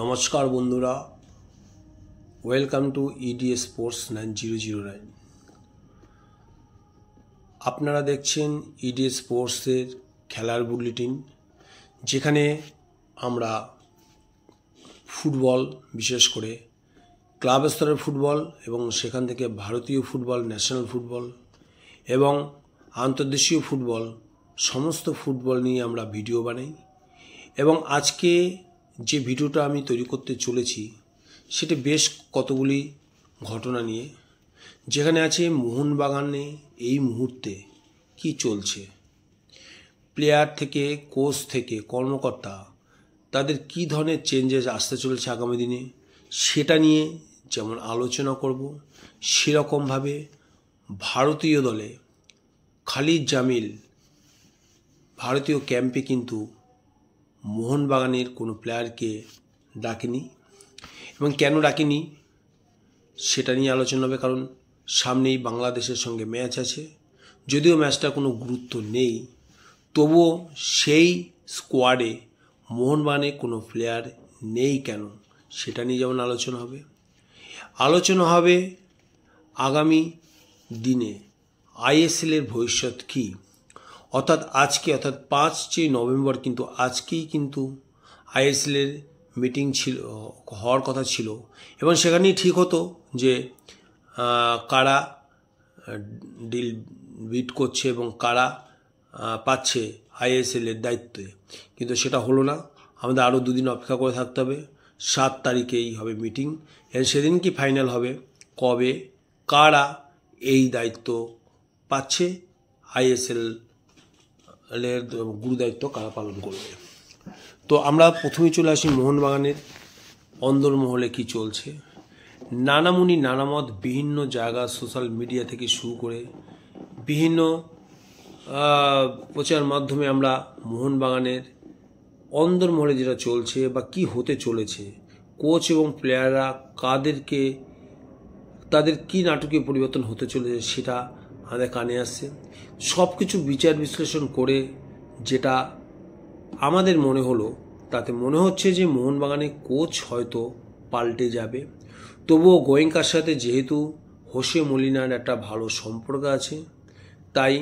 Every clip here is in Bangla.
নমস্কার বন্ধুরা, ওয়েলকাম টু ইডিএস স্পোর্টস 9009। আপনারা দেখছেন ইডিএস স্পোর্টসের খেলার বুলেটিন, যেখানে আমরা ফুটবল, বিশেষ করে ক্লাব স্তরের ফুটবল এবং সেখান থেকে ভারতীয় ফুটবল, ন্যাশনাল ফুটবল এবং আন্তর্দেশীয় ফুটবল, সমস্ত ফুটবল নিয়ে আমরা ভিডিও বানাই। এবং আজকে যে ভিডিওটা আমি তৈরি করতে চলেছি সেটা বেশ কতগুলি ঘটনা নিয়ে, যেখানে আছে মোহনবাগানে এই মুহূর্তে কি চলছে, প্লেয়ার থেকে, কোচ থেকে, কর্মকর্তা, তাদের কি ধরনের চেঞ্জেস আসতে চলেছে আগামী দিনে, সেটা নিয়ে যেমন আলোচনা করব, সেরকমভাবে ভারতীয় দলে খালিদ জামিল ভারতীয় ক্যাম্পে কিন্তু মোহনবাগানের কোনো প্লেয়ারকে ডাকেনি, এবং কেন ডাকেনি সেটা নিয়ে আলোচনা হবে। কারণ সামনেই বাংলাদেশের সঙ্গে ম্যাচ আছে, যদিও ম্যাচটা কোনো গুরুত্ব নেই, তবুও সেই স্কোয়াডে মোহনবাগানে কোনো প্লেয়ার নেই কেন, সেটা নিয়ে যেমন আলোচনা হবে আগামী দিনে আইএসএলের ভবিষ্যৎ কী, অর্থাৎ 5 নভেম্বর কিন্তু আজকেই কিন্তু আইএসএলের মিটিং ছিল, হওয়ার কথা ছিল, এবং সেখানেই ঠিক হতো যে কারা ডিল বিট করছে এবং কারা পাচ্ছে আইএসএলের দায়িত্বে, কিন্তু সেটা হলো না। আমাদের আরও দুদিন অপেক্ষা করে থাকতে হবে। 7 তারিখেই হবে মিটিং, এবং সেদিন কি ফাইনাল হবে কবে কারা এই দায়িত্ব পাচ্ছে, আইএসএল এর গুরু দায়িত্ব কারা পালন করবে। তো আমরা প্রথমেই চলে আসি মোহনবাগানের অন্দরমহলে কি চলছে। নানামুনি নানামত, বিভিন্ন জায়গা, সোশ্যাল মিডিয়া থেকে শুরু করে বিভিন্ন প্রচার মাধ্যমে আমরা মোহনবাগানের অন্দরমহলে যেটা চলছে বা কি হতে চলেছে, কোচ এবং প্লেয়াররা তাদের কি নাটকীয় পরিবর্তন হতে চলেছে, সেটা আমাদের কানে আসছে। সব কিছু বিচার বিশ্লেষণ করে যেটা আমাদের মনে হলো, তাতে মনে হচ্ছে যে মোহনবাগানের কোচ হয়তো পাল্টে যাবে। তবুও গোয়েঙ্কার সাথে যেহেতু হোসে মলিনার একটা ভালো সম্পর্ক আছে, তাই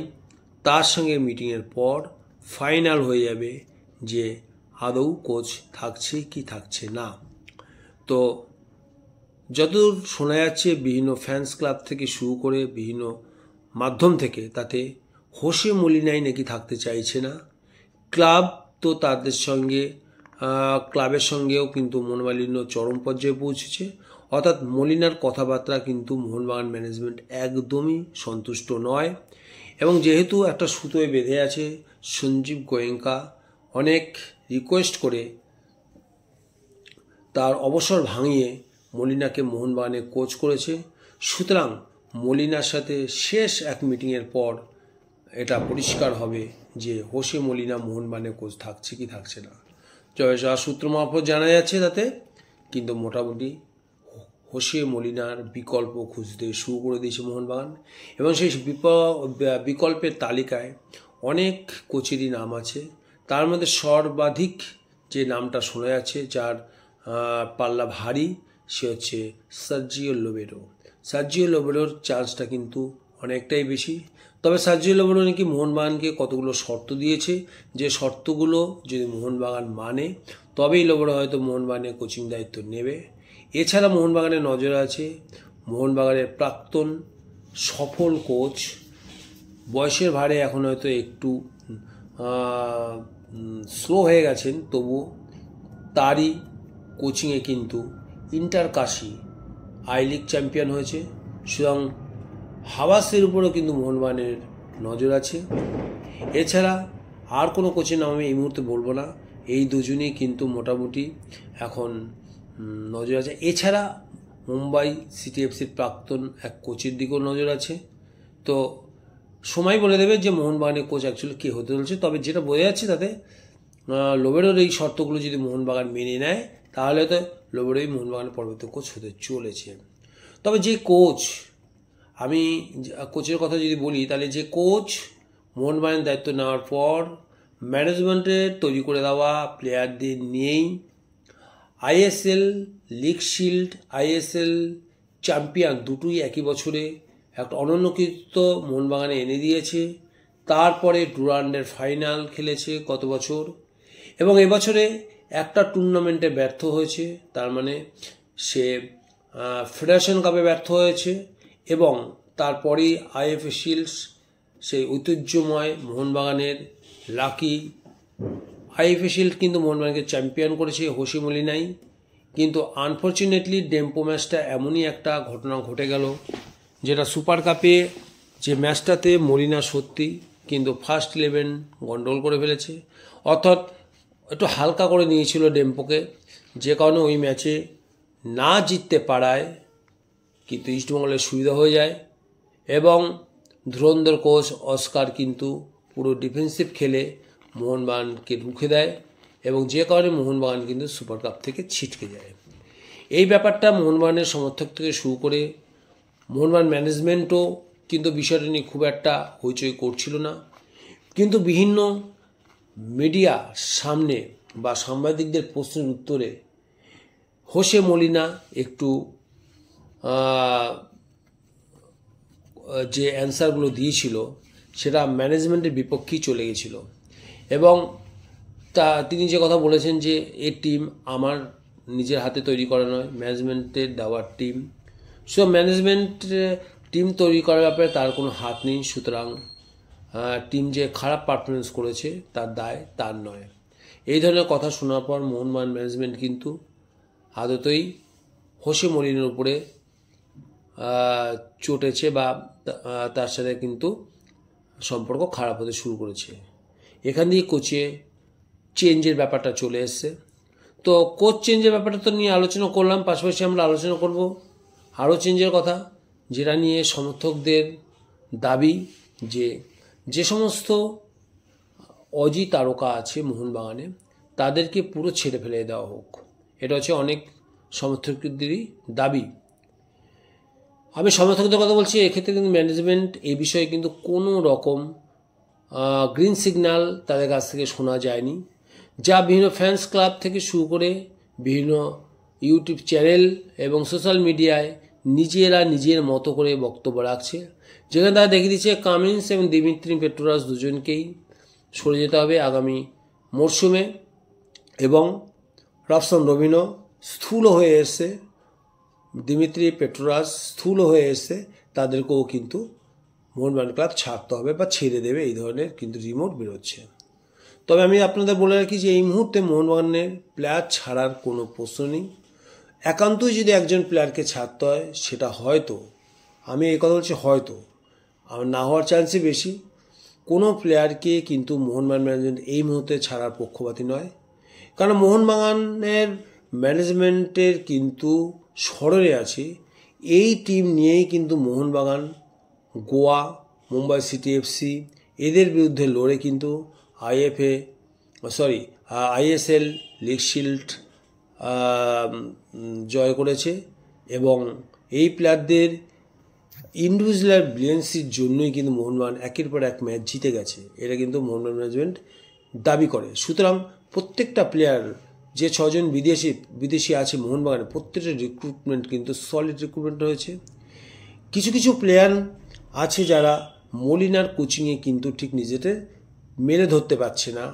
তার সঙ্গে মিটিংয়ের পর ফাইনাল হয়ে যাবে যে আদৌ কোচ থাকছে কি থাকছে না। তো যতদূর শোনা যাচ্ছে বিভিন্ন ফ্যান্স ক্লাব থেকে শুরু করে বিভিন্ন মাধ্যম থেকে, তাতে হোসে মলিনাই নাকি থাকতে চাইছে না। ক্লাব তো তাদের সঙ্গে, ক্লাবের সঙ্গেও কিন্তু মনোমালিন্য চরম পর্যায়ে পৌঁছেছে, অর্থাৎ মলিনার কথাবার্তা কিন্তু মোহনবাগান ম্যানেজমেন্ট একদমই সন্তুষ্ট নয়। এবং যেহেতু একটা সুতোয় বেঁধে আছে, সঞ্জীব গোয়েঙ্কা অনেক রিকোয়েস্ট করে তার অবসর ভাঙিয়ে মলিনাকে মোহনবাগানে কোচ করেছে। সুতরাং মলিনার সাথে শেষ এক মিটিংয়ের পর এটা পরিষ্কার হবে যে হোসে মলিনা মোহনবাগানে কোচ থাকছে কি থাকছে না। যা সূত্র মারফত জানা যাচ্ছে তাতে কিন্তু মোটামুটি হোসে মলিনার বিকল্প খুঁজতে শুরু করে দিয়েছে মোহনবাগান, এবং সেই বিকল্পের তালিকায় অনেক কোচেরই নাম আছে। তার মধ্যে সর্বাধিক যে নামটা শোনা যাচ্ছে, যার পাল্লা ভারী, সে হচ্ছে সার্জিও লোবেরোর চান্সটা কিন্তু অনেকটাই বেশি। তবে সার্জিও লোবেরো নাকি মোহনবাগানকে কতগুলো শর্ত দিয়েছে, যে শর্তগুলো যদি মোহনবাগান মানে তবেই লোবেরো হয়তো মোহনবাগানের কোচিং দায়িত্ব নেবে। এছাড়া মোহনবাগানের নজরে আছে মোহনবাগানের প্রাক্তন সফল কোচ, বয়সের ভারে এখন হয়তো একটু স্লো হয়ে গেছেন, তবু তারই কোচিংয়ে কিন্তু inter Kashi I league champion হয়েছে। সুতরাং হাওয়াসের উপরেও কিন্তু মোহনবাগানের নজর আছে। এছাড়া আর কোনো কোচের নাম আমি এই মুহূর্তে বলবো না, এই দুজনেই কিন্তু মোটামুটি এখন নজর আছে। এছাড়া মুম্বাই সিটি এফসির প্রাক্তন এক কোচের দিকেও নজর আছে। তো সময় বলে দেবে যে মোহনবাগানের কোচ অ্যাকচুয়ালি কে হতে চলছে। তবে যেটা বোঝা যাচ্ছে তাতে লোবেরোর এই শর্তগুলো যদি মোহনবাগান মেনে নেয়, তাহলে তো লোবেরোই মোহনবাগানের পরবর্তী কোচ হতে চলেছে। তবে যে কোচ, আমি কোচের কথা যদি বলি, তাহলে যে কোচ মোহনবাগানের দায়িত্ব নেওয়ার পর ম্যানেজমেন্টের তৈরি করে দেওয়া প্লেয়ারদের নিয়েই ISL, league shield, ISL champion দুটোই একই বছরে একটা অনন্য কৃতিত্ব মোহনবাগানে এনে দিয়েছে। তারপরে ডুরান্ডের ফাইনাল খেলেছে গত বছর, এবং এবছরে একটা টুর্নামেন্টে ব্যর্থ হয়েছে, তার মানে সে ফেডারেশন কাপে ব্যর্থ হয়েছে। এবং তারপরেই আইএফএ শিল্ডস, সেই ঐতিহ্যময় মোহনবাগানের লাকি আইএফএ শিল্ড কিন্তু মোহনবাগানকে চ্যাম্পিয়ন করেছে হোসে মলিনাই। কিন্তু আনফর্চুনেটলি ডেম্পো ম্যাচটা এমনই একটা ঘটনা ঘটে গেল, যেটা সুপার কাপে যে ম্যাচটাতে মলিনা সত্যি কিন্তু ফার্স্ট 11 গন্ডগোল করে ফেলেছে, অর্থাৎ একটু হালকা করে নিয়েছিল ডেম্পোকে, যে কারণে ওই ম্যাচে না জিততে পারায় কিন্তু ইস্টবেঙ্গলের সুবিধা হয়ে যায়। এবং ধুরন্ধর কোচ অস্কার কিন্তু পুরো ডিফেন্সিভ খেলে মোহনবাগানকে রুখে দেয়, এবং যে কারণে মোহনবাগান কিন্তু সুপার কাপ থেকে ছিটকে যায়। এই ব্যাপারটা মোহনবাগানের সমর্থক থেকে শুরু করে মোহনবাগান ম্যানেজমেন্টও কিন্তু বিষয়টা নিয়ে খুব একটা হইচই করছিল না। কিন্তু বিভিন্ন মিডিয়া সামনে বা সাংবাদিকদের প্রশ্নের উত্তরে হোসে মলিনা একটু যে অ্যান্সারগুলো দিয়েছিল সেটা ম্যানেজমেন্টের বিপক্ষেই চলে গেছিল। এবং তিনি যে কথা বলেছেন যে এই টিম আমার নিজের হাতে তৈরি করা নয়, ম্যানেজমেন্টের দেওয়ার টিম, সো ম্যানেজমেন্ট টিম তৈরি করার ব্যাপারে তার কোনো হাত নেই। সুতরাং টিম যে খারাপ পারফরমেন্স করেছে তার দায় তার নয়। এই ধরনের কথা শোনার পর মোহনবাগান ম্যানেজমেন্ট কিন্তু আদতেই হোসে মলিনার উপরে চটেছে বা তার সাথে কিন্তু সম্পর্ক খারাপ হতে শুরু করেছে। এখান দিয়ে কোচে চেঞ্জের ব্যাপারটা চলে এসছে। তো কোচ চেঞ্জের ব্যাপারটা তো নিয়ে আলোচনা করলাম, পাশাপাশি আমরা আলোচনা করব আরও চেঞ্জের কথা, যেটা নিয়ে সমর্থকদের দাবি যে সমস্ত অজি তারকা আছে মোহনবাগানে তাদেরকে পুরো ছেড়ে ফেলে দেওয়া হোক। এটা হচ্ছে অনেক সমর্থকদেরই দাবি। আমি সমর্থকদের কথা বলছি, এক্ষেত্রে কিন্তু ম্যানেজমেন্ট এই বিষয়ে কিন্তু কোনো রকম গ্রিন সিগন্যাল তাদের কাছ থেকে শোনা যায়নি, যা বিভিন্ন ফ্যান্স ক্লাব থেকে শুরু করে বিভিন্ন ইউটিউব চ্যানেল এবং সোশ্যাল মিডিয়ায় নিজেরা নিজের মতো করে বক্তব্য রাখছে, যেখানে তারা দেখিয়ে দিচ্ছে কামিন্স এবং দিমিত্রি পেট্রোরাস দুজনকেই সরে যেতে হবে আগামী মরশুমে। এবং রবসন রবিনো স্থূল হয়ে এসছে, দিমিত্রি পেট্রোরাস স্থূল হয়ে এসছে, তাদেরকেও কিন্তু মোহনবাগান ক্লাব ছাড়তে হবে বা ছেড়ে দেবে, এই ধরনের কিন্তু রিমোট বেরোচ্ছে। তবে আমি আপনাদের বলে রাখি যে এই মুহূর্তে মোহনবাগানের প্লেয়ার ছাড়ার কোনো প্রশ্ন নেই। একান্তই যদি একজন প্লেয়ারকে ছাড়তে হয়, সেটা হয়তো, আমি এই কথা বলছি হয়তো, আমার না হওয়ার চান্সই বেশি, কোনো প্লেয়ারকে কিন্তু মোহনবাগান ম্যানেজমেন্ট এই মুহূর্তে ছাড়ার পক্ষপাতী নয়। কারণ মোহনবাগানের ম্যানেজমেন্টের কিন্তু স্মরণে আছে এই টিম নিয়েই কিন্তু মোহনবাগান গোয়া, মুম্বাই সিটি এফসি এদের বিরুদ্ধে লড়ে কিন্তু আইএসএল লিগ শিল্ড জয় করেছে। এবং এই প্লেয়ারদের ইন্ডিভিজুয়াল ব্রিলিয়েন্সির জন্যই কিন্তু মোহনবাগান একের পর এক ম্যাচ জিতে গেছে, এটা কিন্তু মোহনবাগান ম্যানেজমেন্ট দাবি করে। সুতরাং প্রত্যেকটা প্লেয়ার, যে 6 জন বিদেশি আছে মোহনবাগানে, প্রত্যেকটা রিক্রুটমেন্ট কিন্তু সলিড রিক্রুটমেন্ট হয়েছে। কিছু কিছু প্লেয়ার আছে যারা মলিনার কোচিংয়ে কিন্তু ঠিক নিজেদের মেলে ধরতে পারছে না।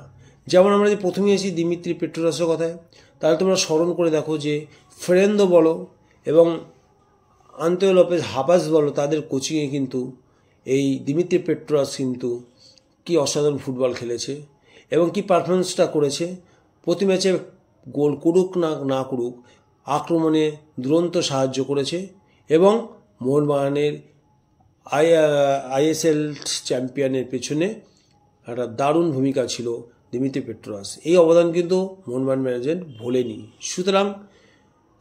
যেমন আমরা যে প্রথমে এসেছি দিমিত্রি পেট্রোরাসের কথায়, তাহলে তোমরা স্মরণ করে দেখো যে ফেরেন্দো বলো এবং আন্তোনিও লোপেজ হাবাস বলো, তাদের কোচিংয়ে কিন্তু এই দিমিত্রি পেট্রোরাস কিন্তু কি অসাধারণ ফুটবল খেলেছে এবং কি পারফরমেন্সটা করেছে। প্রতি ম্যাচে গোল করুক না করুক, আক্রমণে দুরন্ত সাহায্য করেছে এবং মোহনবাগানের আইএসএল চ্যাম্পিয়নের পেছনে একটা দারুণ ভূমিকা ছিল দিমিত্রি পেট্রোরাস। এই অবদান কিন্তু মোহনবাগান ম্যানেজমেন্ট ভোলেনি। সুতরাং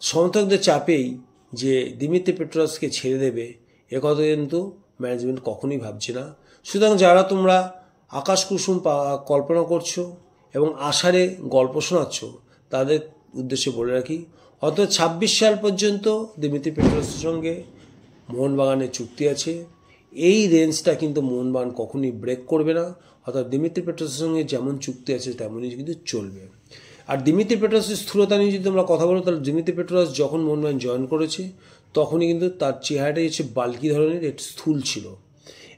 সমর্থকদের চাপেই যে দিমিত্রি পেট্রোরাসকে ছেড়ে দেবে, একথা কিন্তু ম্যানেজমেন্ট কখনোই ভাবছে না। সুতরাং যারা তোমরা আকাশ কুসুম কল্পনা করছো এবং আষাঢ়ে গল্প শোনাচ্ছ, তাদের উদ্দেশ্যে বলে রাখি, অর্থাৎ 26 সাল পর্যন্ত দিমিত্রি পেট্রোরাসের সঙ্গে মোহনবাগানের চুক্তি আছে। এই রেঞ্জটা কিন্তু মোহনবাগান কখনোই ব্রেক করবে না, অর্থাৎ দিমিত্রি পেট্রোরাসের সঙ্গে যেমন চুক্তি আছে তেমনই কিন্তু চলবে। আর দিমিত্রি পেট্রাসের স্থূলতা নিয়ে যদি আমরা কথা বলো, তাহলে দিমিত্রি পেট্রাস যখন মোহনবাগান জয়েন করেছে তখনই কিন্তু তার চেহারাটাই হচ্ছে বাল্কি ধরনের, একটু স্থূল ছিল।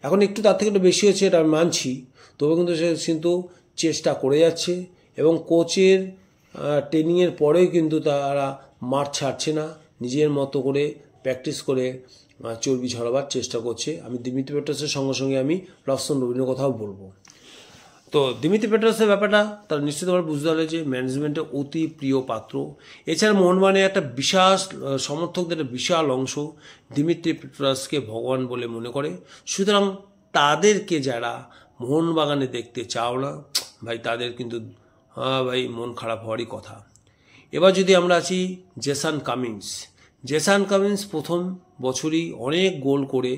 এখন একটু তার থেকে একটু বেশি হচ্ছে, এটা আমি মানছি, তবে কিন্তু সে কিন্তু চেষ্টা করে যাচ্ছে এবং কোচের ট্রেনিংয়ের পরেও কিন্তু তারা মাঠ ছাড়ছে না, নিজের মতো করে প্র্যাকটিস করে চর্বি ঝরাবার চেষ্টা করছে। আমি দিমিত্রি পেট্রাসের সঙ্গে সঙ্গে আমি রবসন রবিনের কথাও বলবো। তো দিমিত্রি পেট্রাসের ব্যাপারটা তারা নিশ্চিতভাবে বুঝতে পারলে যে ম্যানেজমেন্টের অতি প্রিয় পাত্র। এছাড়া মোহনবাগানের একটা বিশাল সমর্থকদের একটা বিশাল অংশ দিমিত্রি পেট্রাসকে ভগবান বলে মনে করে। সুতরাং তাদেরকে যারা মোহনবাগানে দেখতে চাও না ভাই, তাদের কিন্তু ভাই মন খারাপ হওয়ারই কথা। এবার যদি আমরা আছি জেসন কামিন্স প্রথম বছরই অনেক গোল করে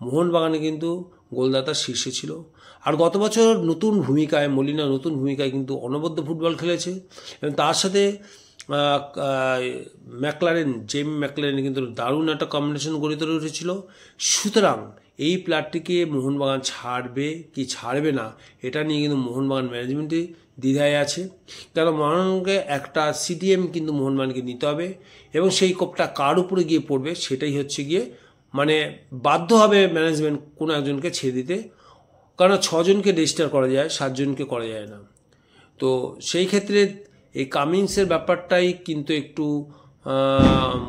মোহনবাগানে কিন্তু গোলদাতার শীর্ষে ছিল। আর গত বছর নতুন ভূমিকায় মলিনা নতুন ভূমিকায় কিন্তু অনবদ্য ফুটবল খেলেছে এবং তার সাথে জেমি ম্যাকলারেন কিন্তু দারুণ একটা কম্বিনেশন গড়ে তুলে উঠেছিল। সুতরাং এই প্লেয়ারটিকে মোহনবাগান ছাড়বে কি ছাড়বে না, এটা নিয়ে কিন্তু মোহনবাগান ম্যানেজমেন্টে দ্বিধায় আছে। কারণ মোহনবাগানকে একটা সিডিএম কিন্তু মোহনবাগানকে নিতে হবে এবং সেই কোপটা কার উপরে গিয়ে পড়বে সেটাই হচ্ছে গিয়ে মানে বাধ্য হবে ম্যানেজমেন্ট কোনো একজনকে ছেড়ে দিতে। কারণ 6 জনকে রেজিস্টার করা যায়, 7 জনকে করা যায় না। তো সেই ক্ষেত্রে এই কামিন্সের ব্যাপারটাই কিন্তু একটু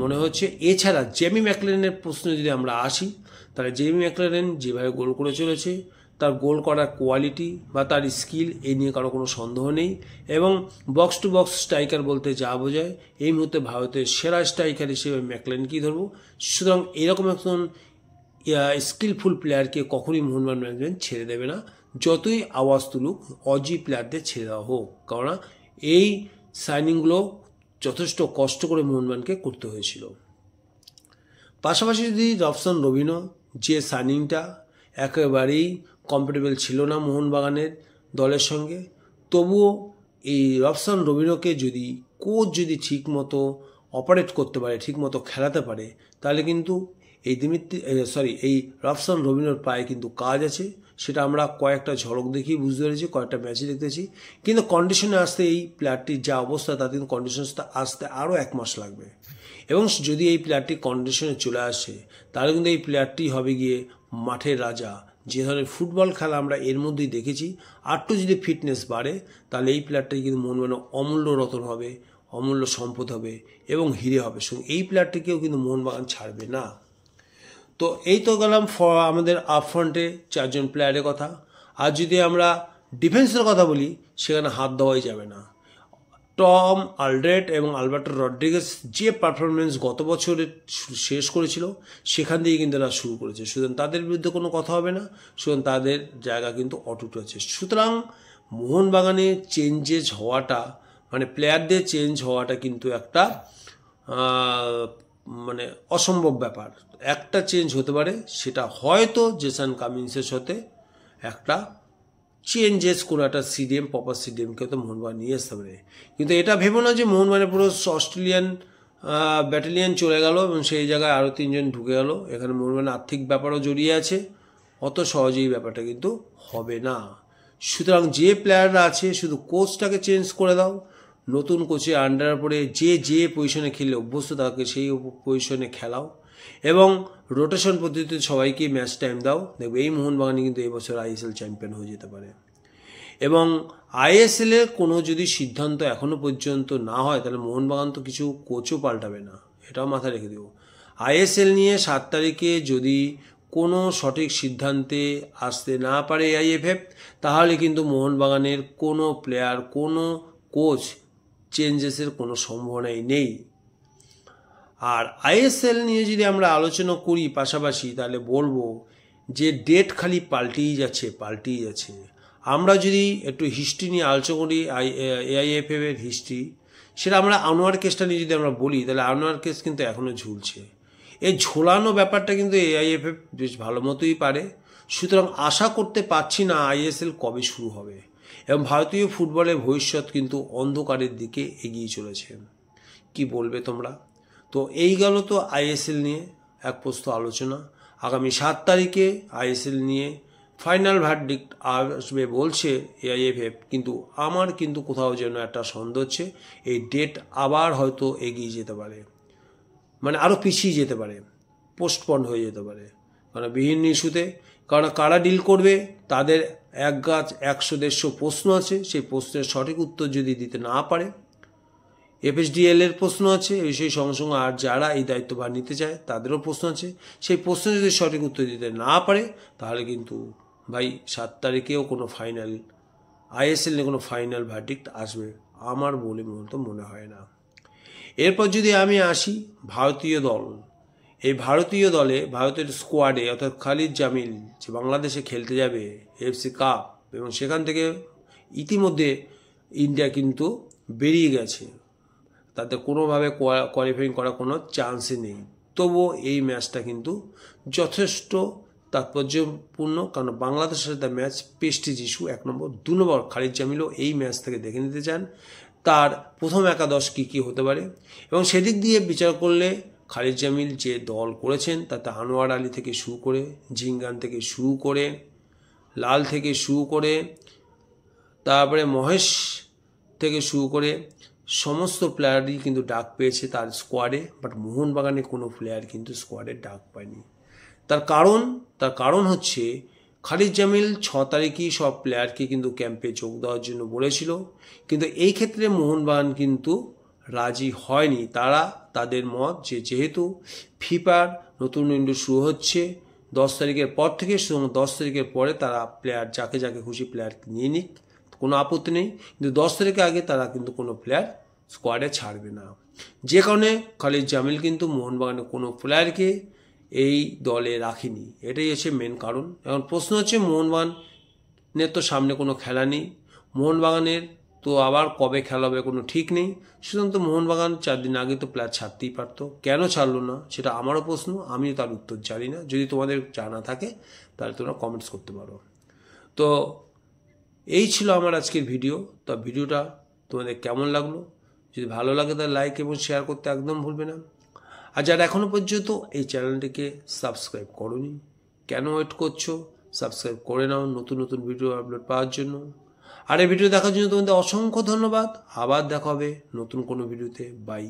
মনে হচ্ছে। এছাড়া জেমি ম্যাকলারেনের প্রশ্নে যদি আমরা আসি, তাহলে জেমি ম্যাকলারেন যেভাবে গোল করে চলেছে, তার গোল করার কোয়ালিটি বা তার স্কিল এই নিয়ে কারো কোনো সন্দেহ নেই। এবং বক্স টু বক্স স্ট্রাইকার বলতে যা বোঝায়, এই মুহূর্তে ভারতের সেরা স্ট্রাইকার হিসেবে ম্যাকলারেনকেই ধরবো। সুতরাং এরকম একজন স্কিলফুল প্লেয়ারকে কখনই মোহনবাগান ম্যানেজমেন্ট ছেড়ে দেবে না, যতই আওয়াজ তুলুক অজি প্লেয়ারদের ছেড়ে দেওয়া হোক। কেননা এই সাইনিংগুলো যথেষ্ট কষ্ট করে মোহনবাগানকে করতে হয়েছিল। পাশাপাশি যদি রবসন রবিনো, যে সাইনিংটা একেবারেই কম্ফর্টেবল ছিল না মোহনবাগানের দলের সঙ্গে, তবুও এই রবসন রবিনোকে যদি কোচ যদি ঠিক মতো অপারেট করতে পারে, ঠিক মতো খেলাতে পারে, তাহলে কিন্তু এই রবসন রবিনোর পায়ে কিন্তু কাজ আছে। সেটা আমরা কয়েকটা ঝলক দেখেই বুঝতে পেরেছি, কয়েকটা ম্যাচে দেখতেছি। কিন্তু কন্ডিশনে আসতে এই প্লেয়ারটির যা অবস্থা, তাতে কিন্তু কন্ডিশনটা আসতে আরও 1 মাস লাগবে। এবং যদি এই প্লেয়ারটি কন্ডিশনে চলে আসে, তাহলে কিন্তু এই প্লেয়ারটি হবে গিয়ে মাঠের রাজা। যে ধরনের ফুটবল খেলা আমরা এর মধ্যেই দেখেছি, আরটু যদি ফিটনেস বাড়ে, তাহলে এই প্লেয়ারটি কিন্তু মোহনবাগান অমূল্য রতন হবে, অমূল্য সম্পদ হবে এবং হিরে হবে। এই প্লেয়ারটিকেও কিন্তু মোহনবাগান ছাড়বে না। তো এই তো গেলাম আমাদের আপফ্রন্টে 4 জন প্লেয়ারের কথা। আর যদি আমরা ডিফেন্সের কথা বলি, সেখানে হাত দেওয়াই যাবে না। টম আলড্রেট এবং আলবার্টো রড্রিগেজ যে পারফরমেন্স গত বছরে শেষ করেছিল, সেখান দিয়ে কিন্তু এরা শুরু করেছে। সুতরাং তাদের বিরুদ্ধে কোনো কথা হবে না, সুতরাং তাদের জায়গা কিন্তু অটুট আছে। সুতরাং মোহনবাগানে চেঞ্জেস হওয়াটা, মানে প্লেয়ারদের চেঞ্জ হওয়াটা কিন্তু একটা মানে অসম্ভব ব্যাপার। একটা চেঞ্জ হতে পারে, সেটা হয়তো জেসন কামিন্সের সাথে একটা চেঞ্জেস কোনো একটা সিডিএম, প্রপার সিডিএমকে তো মোহনবাগান নিয়ে আসতে পারে। কিন্তু এটা ভেবো না যে মোহনবাগানে পুরো অস্ট্রেলিয়ান ব্যাটালিয়ান চলে গেল এবং সেই জায়গায় আরও 3 জন ঢুকে গেল। এখানে মোহনবাগানের আর্থিক ব্যাপারও জড়িয়ে আছে, অত সহজেই ব্যাপারটা কিন্তু হবে না। সুতরাং যে প্লেয়াররা আছে, শুধু কোচটাকে চেঞ্জ করে দাও, নতুন কোচের আন্ডার পরে যে পজিশনে খেলে অভ্যস্ত তাকে সেই পজিশনে খেলাও এবং রোটেশন পদ্ধতিতে সবাইকে ম্যাচ টাইম দাও। দেখবে এই মোহনবাগানই কিন্তু এই বছর আইএসএল চ্যাম্পিয়ন হয়ে যেতে পারে। এবং আইএসএলের কোনো যদি সিদ্ধান্ত এখনও পর্যন্ত না হয়, তাহলে মোহনবাগান তো কিছু কোচও পাল্টাবে না, এটাও মাথায় রেখে দেবো। আইএসএল নিয়ে 7 তারিখে যদি কোনো সঠিক সিদ্ধান্তে আসতে না পারে আইএফএফ, তাহলে কিন্তু মোহনবাগানের কোনো প্লেয়ার, কোনো কোচ চেঞ্জেসের কোনো সম্ভাবনাই নেই। আর আইএসএল নিয়ে যদি আমরা আলোচনা করি পাশাপাশি, তাহলে বলবো যে ডেট খালি পাল্টেই যাচ্ছে। আমরা যদি একটু হিস্ট্রি নিয়ে আলোচনা করি, এআইএফএফ এর হিস্ট্রি, সেটা আমরা আনোয়ার কেসটা নিয়ে যদি আমরা বলি, তাহলে আনোয়ার কেস কিন্তু এখনও ঝুলছে। এই ঝোলানো ব্যাপারটা কিন্তু এআইএফএফ বেশ ভালো মতোই পারে। সুতরাং আশা করতে পারছি না আইএসএল কবে শুরু হবে এবং ভারতীয় ফুটবলের ভবিষ্যৎ কিন্তু অন্ধকারের দিকে এগিয়ে চলেছে। কি বলবে তোমরা? তো এই গেল তো আইএসএল নিয়ে এক প্রস্ত আলোচনা। আগামী 7 তারিখে আইএসএল নিয়ে ফাইনাল ভার্ডিক্ট আসবে বলছে এআইএফএফ, কিন্তু আমার কিন্তু কোথাও যেন একটা সন্দেহ হচ্ছে এই ডেট আবার হয়তো এগিয়ে যেতে পারে, মানে আরও পিছিয়ে যেতে পারে, পোস্টপন্ড হয়ে যেতে পারে। কারণ বিভিন্ন ইস্যুতে, কারণ কারা ডিল করবে তাদের এক গাছ 100-150 প্রশ্ন আছে, সেই প্রশ্নের সঠিক উত্তর যদি দিতে না পারে, এফএসডিএল এর প্রশ্ন আছে সেই সঙ্গে সঙ্গে, আর যারা এই দায়িত্বভার নিতে চায় তাদেরও প্রশ্ন আছে, সেই প্রশ্ন যদি সঠিক উত্তর দিতে না পারে তাহলে কিন্তু ভাই 7 তারিখেও কোনো ফাইনাল আইএসএল নিয়ে কোনো ফাইনাল ভার্ডিক্ট আসবে আমার বলে মূলত মনে হয় না। এরপর যদি আমি আসি ভারতীয় দল, এই ভারতীয় দলে ভারতের স্কোয়াডে অর্থাৎ খালিদ জামিল যে বাংলাদেশে খেলতে যাবে এফসি কাপ, এবং সেখান থেকে ইতিমধ্যে ইন্ডিয়া কিন্তু বেরিয়ে গেছে, তাতে কোনোভাবে কোয়ালিফাইং করার কোনো চান্সই নেই। তবুও এই ম্যাচটা কিন্তু যথেষ্ট তাৎপর্যপূর্ণ, কারণ বাংলাদেশের সাথে ম্যাচ প্রেস্টিজ ইস্যু 1 নম্বর। 2 নম্বর খালিদ জামিলও এই ম্যাচ থেকে দেখে নিতে চান তার প্রথম একাদশ কী হতে পারে, এবং সেদিক দিয়ে বিচার করলে খালিদ জামিল যে দল করেছেন তাতে আনোয়ার আলী থেকে শুরু করে, জিঙ্গান থেকে শুরু করে, লাল থেকে শুরু করে, তারপরে মহেশ থেকে শুরু করে সমস্ত প্লেয়ারই কিন্তু ডাক পেয়েছে তার স্কোয়াডে, বাট মোহনবাগানে কোনো প্লেয়ার কিন্তু স্কোয়াডে ডাক পায়নি। তার কারণ হচ্ছে খালিদ জামিল 6 তারিখই সব প্লেয়ারকে কিন্তু ক্যাম্পে যোগ দেওয়ার জন্য বলেছিল, কিন্তু এই ক্ষেত্রে মোহনবাগান কিন্তু রাজি হয়নি। তাদের মত যেহেতু ফিফার নতুন উইন্ডো শুরু হচ্ছে 10 তারিখের পর থেকে, 10 তারিখের পরে তারা প্লেয়ার যাকে খুশি প্লেয়ার নিয়ে নিক, কোনো আপত্তি নেই, কিন্তু 10 তারিখের আগে তারা কিন্তু কোনো প্লেয়ার স্কোয়াডে ছাড়বে না। যে কারণে খালিদ জামিল কিন্তু মোহনবাগানের কোনো প্লেয়ারকে এই দলে রাখেনি, এটাই হচ্ছে মেন কারণ। এখন প্রশ্ন হচ্ছে মোহনবাগানের তো সামনে কোনো খেলা নেই, মোহনবাগানের তো আবার কবে খেলা হবে কোনো ঠিক নেই, সুতরাং তো মোহনবাগান 4 দিন আগে তো প্লেয়ার ছাড়তেই পারতো, কেন ছাড়লো না সেটা আমারও প্রশ্ন, আমিও তার উত্তর জানি না। যদি তোমাদের জানা থাকে তাহলে তোমরা কমেন্টস করতে পারো। তো এই ছিল আমার আজকের ভিডিও। তো ভিডিওটা তোমাদের কেমন লাগলো, যদি ভালো লাগে তাহলে লাইক এবং শেয়ার করতে একদম ভুলবে না। আর যারা এখনও পর্যন্ত এই চ্যানেলটিকে সাবস্ক্রাইব করোনি, কেন ওয়েট করছো, সাবস্ক্রাইব করে নাও নতুন ভিডিও আপলোড পাওয়ার জন্য। আর এই ভিডিও দেখার জন্য তোমাদের অসংখ্য ধন্যবাদ। আবার দেখা হবে নতুন কোনো ভিডিওতে। বাই।